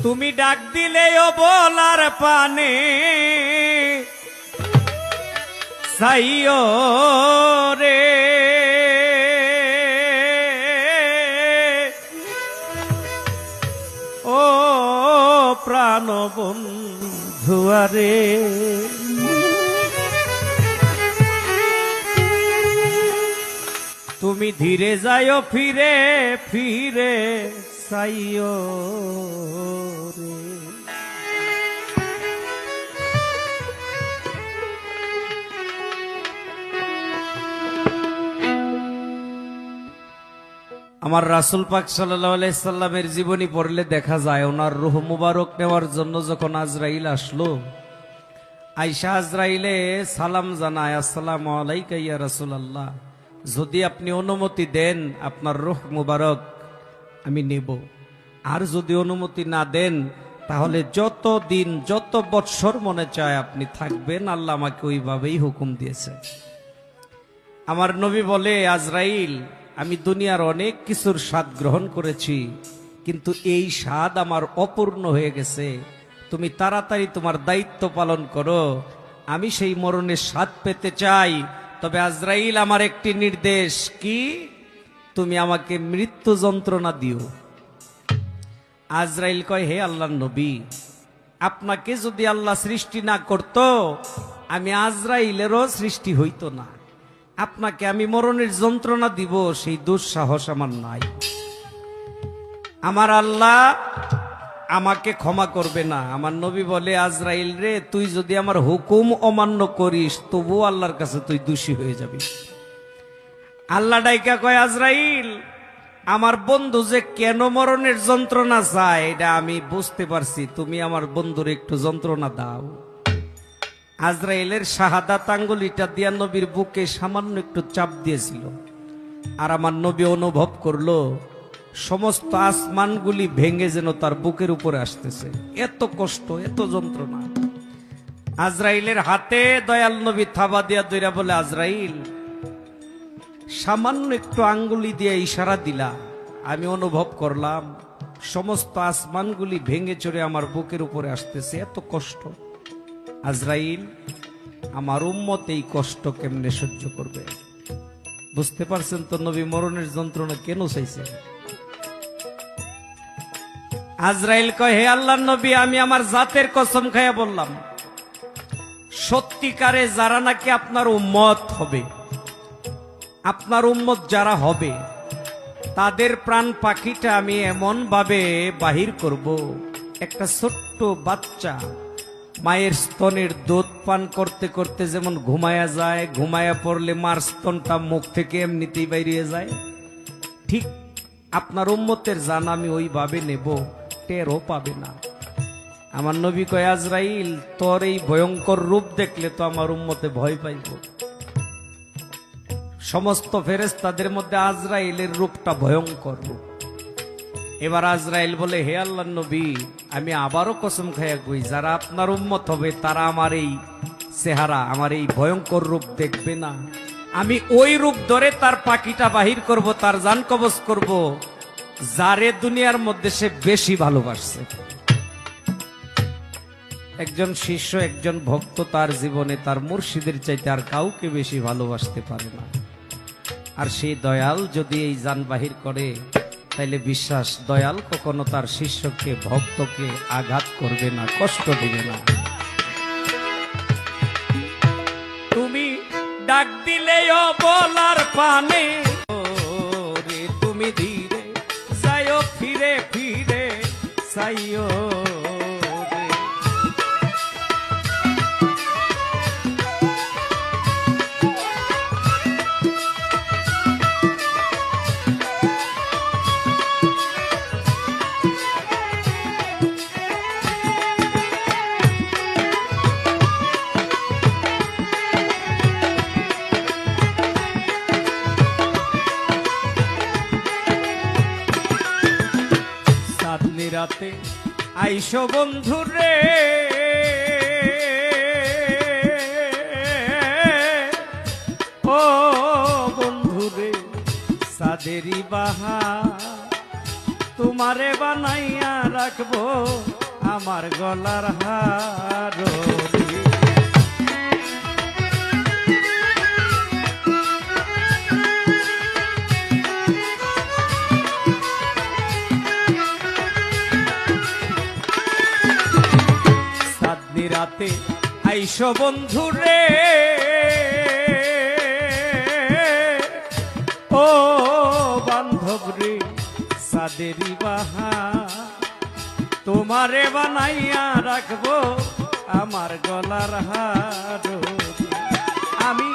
তুমি ডাক দিলেও বলার পানে সাইও রে ও প্রাণ বন্ধুয়ারে তুমি ধীরে যাইও ফিরে ফিরে সাইও রে। আমার রাসূল পাক সাল্লাল্লাহু আলাইহি সাল্লামের জীবনী পড়লে দেখা যায় ওনার রূহ মুবারক নেওয়ার জন্য যখন আজরাইল আসলো, আয়েশা আজরাইলে সালাম জানায়, আসসালামু আলাইকা ইয়া রাসূলুল্লাহ, যদি আপনি অনুমতি দেন আপনার রূহ মুবারক আমি নেব, আর যদি অনুমতি না দেন তাহলে যত দিন যত বৎসর মনে চায় আপনি থাকবেন, আল্লাহ আমাকে ওইভাবেই হুকুম দিয়েছে। আমার নবী বলে, আজরাইল আমি দুনিয়ার অনেক কিছুর স্বাদ গ্রহণ করেছি, কিন্তু এই স্বাদ আমার অপূর্ণ হয়ে গেছে, তুমি তাড়াতাড়ি তোমার দায়িত্ব পালন করো, আমি সেই মরণের স্বাদ পেতে চাই। তবে আজরাইল আমার একটি নির্দেশ, কি? তুমি আমাকে মৃত্যু যন্ত্রণা দিও। আজরাইল কয়, হে আল্লাহর নবী, আপনাকে যদি আল্লাহ সৃষ্টি না করত আমি আজরাইলেরও সৃষ্টি হইতো না, আপনাকে আমি মরণের যন্ত্রণা দিব সেই দুঃসাহস আমার নাই। আমার আল্লাহ আমাকে ক্ষমা করবে না। আমার নবী বলে, আজরাইল রে, তুই যদি আমার হুকুম অমান্য করিস তবু আল্লাহর কাছে তুই দোষী হয়ে যাবি। আল্লাহ ডাইকা কয়, আজরাইল আমার বন্ধু যে কেন মরণের যন্ত্রণা চায় এটা আমি বুঝতে পারছি, তুমি আমার বন্ধুর একটু যন্ত্রণা দাও। আজরাইলের শাহাদাত আঙ্গুলিটা দিয়া নবীর বুকে সামান্য একটু চাপ দিয়েছিল, আর আমার নবী অনুভব করলো সমস্ত আসমানগুলি ভেঙে যেন তার বুকের উপরে আসতেছে, এত কষ্ট এত যন্ত্রণা। আজরাইলের হাতে দয়াল নবী থাবা দিয়া দইরা বলে, আজরাইল সামান্য একটু আঙ্গুলি দিয়ে ইশারা দিলা, আমি অনুভব করলাম সমস্ত আসমানগুলি ভেঙে চড়ে আমার বুকের উপরে আসতেছে, এত কষ্ট। আজরাইল আমার উম্মত এই কষ্ট কেমনে সহ্য করবে? বুঝতে পারছেন তো নবী মরণের যন্ত্রণা কেন চাইছে? আজরাইল কয়, হে আল্লাহর নবী, আমি আমার জাতের কসম খাইয়া বললাম, সত্যিকারে যারা নাকি আপনার উম্মত হবে, আপনার উম্মত যারা হবে তাদের প্রাণ পাখিটা আমি এমন ভাবে বাহির করব, একটা ছোট্ট বাচ্চা মায়ের স্তনের দুধ পান করতে করতে যেমন ঘুমায়া যায়, ঘুমায়া পড়লে মার স্তনটা মুখ থেকে এমনিতেই বাইরে যায়, ঠিক আপনার উম্মতের জান আমি ওইভাবে নেব, টেরও পাবে না। আমার নবী কয়, আজরাইল তোর এই ভয়ঙ্কর রূপ দেখলে তো আমার উম্মতে ভয় পাইব। সমস্ত ফেরেশতাদের মধ্যে আজরাইলের রূপটা ভয়ঙ্কর রূপ। এবার আজরাইল বলে, হে আল্লাহর নবী, আমি আবারও কসম খাইয়া কই, যারা আপনার উম্মত হবে তারা আমার এই চেহারা, আমার এই ভয়ঙ্কর রূপ দেখবে না। আমি ওই রূপ ধরে তার পাখিটা বাহির করব, তার জান কবজ করব, যারে দুনিয়ার মধ্যে সে বেশি ভালোবাসছে। একজন শিষ্য, একজন ভক্ত তার জীবনে তার মুর্শিদের চাইতে আর কাউকে বেশি ভালোবাসতে পারে না, আর সেই দয়াল যদি এই জান বাহির করে তাইলে বিশ্বাস, দয়াল কখনো তার শিষ্যকে ভক্তকে আঘাত করবে না, কষ্ট দিবে না। তুমি ডাক দিলেও বলার পানে রে, তুমি ধীরে যাইও ফিরে ফিরে সাইও রে। রাতে আইসো বন্ধু রে, ও বন্ধু রে, সাদেরি বাহা তোমারে বানাইয়া রাখবো আমার গলার হার সাদনি রাতে আইসো বন্ধু রে ও বান্ধব রে সাদেরি বাহা তোমারে বানাইয়া রাখবো আমার গলার হার আমি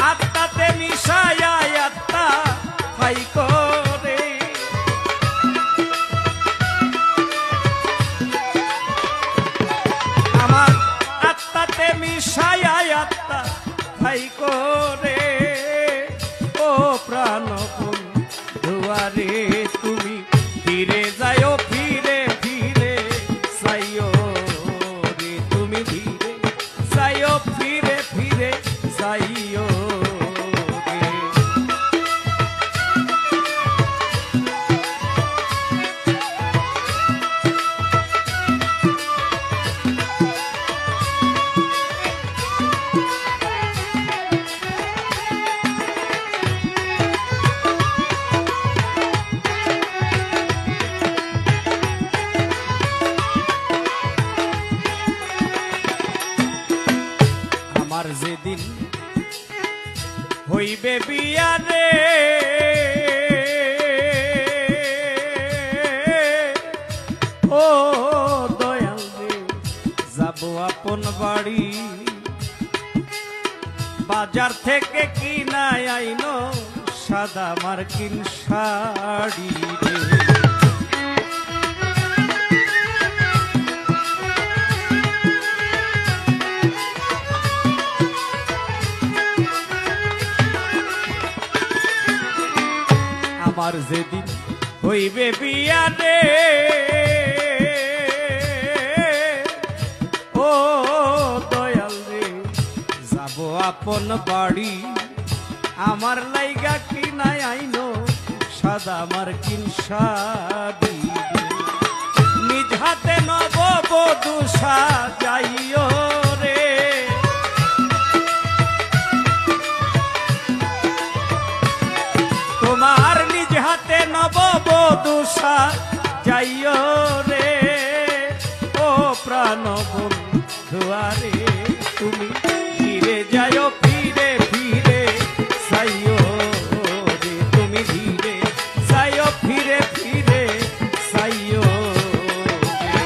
আত্মাতে মিশাইয়া আত্মা ফাই করে আমার আত্মাতে মিশাইয়া আত্মা ফাই করে ও প্রাণ দুয়ারে তুমি ফিরে যাও ফিরে ফিরে যাইও রে তুমি ধীরে যাইও ফিরে ফিরে যাইও রে আমার যেদিন হইবে বিয়া রে ও দয়াল রে যাব আপন বাড়ি বাজার থেকে কিনা আইনো সাদা মার্কিন শাড়ি রে আমার যেদিন হইবে বিয়া রে ও দয়াল রে যাব আপন বাড়ি আমার লাইগা কিনাই আইনো সাদা মার্কিন শাড়ি নিজ হাতে নববধূ সাজাইও রে তোমার নিজ হাতে নববধূ সাজাইও রে ও প্রাণ বন্ধুয়ারে তুমি ফিরে যাও ফিরে ফিরে যাইও রে তুমি ধীরে যাইও ফিরে ফিরে যাইও রে।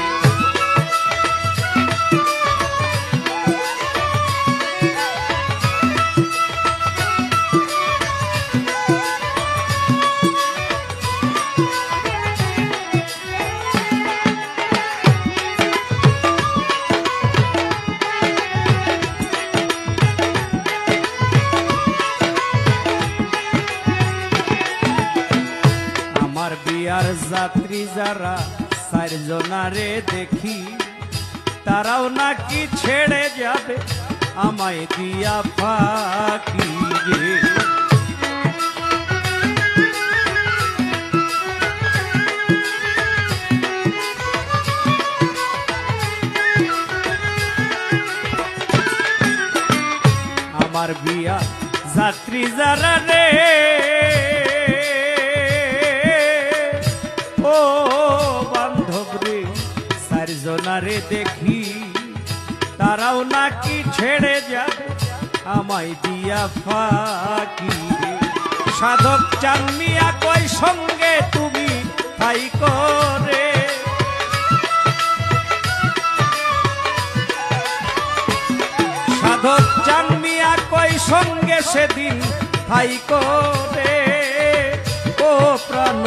আমার বিয়ার যাত্রী যারা চারজনারে দেখি তারাও নাকি ছেড়ে যাবে আমায় দিয়া ফাঁকি রে আমার বিয়া যাত্রী যারা রে ও বান্ধব রে চারজনারে দেখি তারাও নাকি ছেড়ে যাবে আমায় দিয়া ফাঁকি রে সাধক চান মিয়া কই সঙ্গে তুমি তাই করে সাধক চান মিয়া কই সঙ্গে সেদিন তাই করে ও প্রাণ